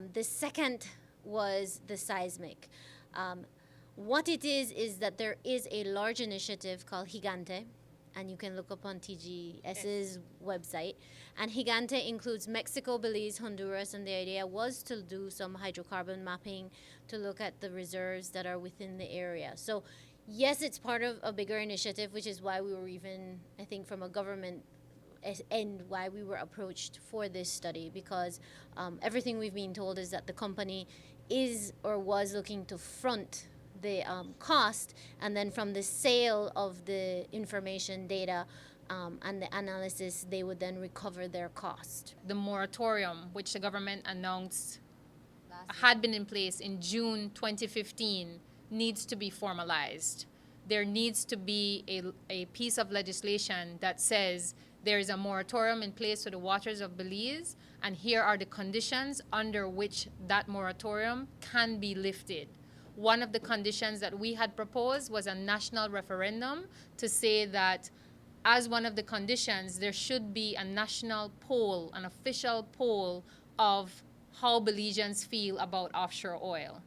The second was the seismic. What it is that there is a large initiative called Gigante, and you can look up on TGS's website. And Gigante includes Mexico, Belize, Honduras, and the idea was to do some hydrocarbon mapping to look at the reserves that are within the area. So, yes, it's part of a bigger initiative, which is why we were even, I think, from a government and why we were approached for this study, because everything we've been told is that the company is or was looking to front the cost, and then from the sale of the information data and the analysis, they would then recover their cost. The moratorium, which the government announced had been in place in June 2015, needs to be formalized. There needs to be a piece of legislation that says there is a moratorium in place for the waters of Belize, and here are the conditions under which that moratorium can be lifted. One of the conditions that we had proposed was a national referendum to say that as one of the conditions, there should be a national poll, an official poll of how Belizeans feel about offshore oil.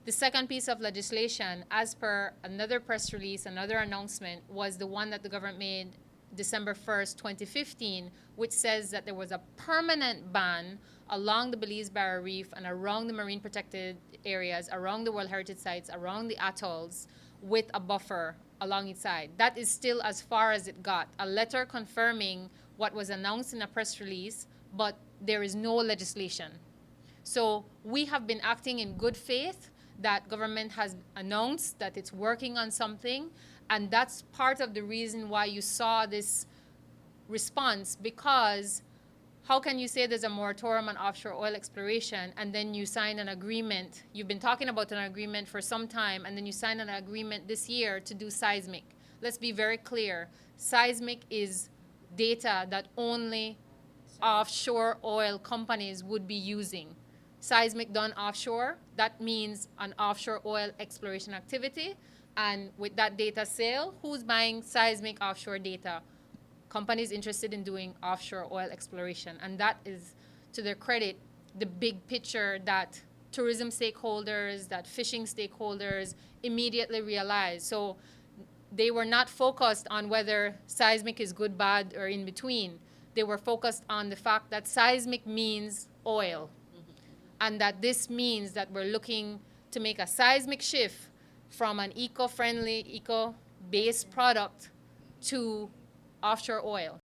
The second piece of legislation, as per another press release, another announcement, was the one that the government made December 1st, 2015, which says that there was a permanent ban along the Belize Barrier Reef and around the marine protected areas, around the World Heritage Sites, around the atolls, with a buffer along its side. That is still as far as it got. A letter confirming what was announced in a press release, but there is no legislation. So we have been acting in good faith that government has announced that it's working on something, and that's part of the reason why you saw this response, because how can you say there's a moratorium on offshore oil exploration and then you sign an agreement? You've been talking about an agreement for some time, and then you sign an agreement this year to do seismic. Let's be very clear. Seismic is data that only offshore oil companies would be using. Seismic done offshore, that means an offshore oil exploration activity. And with that data sale, who's buying seismic offshore data? Companies interested in doing offshore oil exploration. And that is, to their credit, the big picture that tourism stakeholders, that fishing stakeholders immediately realized. So they were not focused on whether seismic is good, bad, or in between. They were focused on the fact that seismic means oil. And that this means that we're looking to make a seismic shift from an eco-friendly, eco-based product to offshore oil.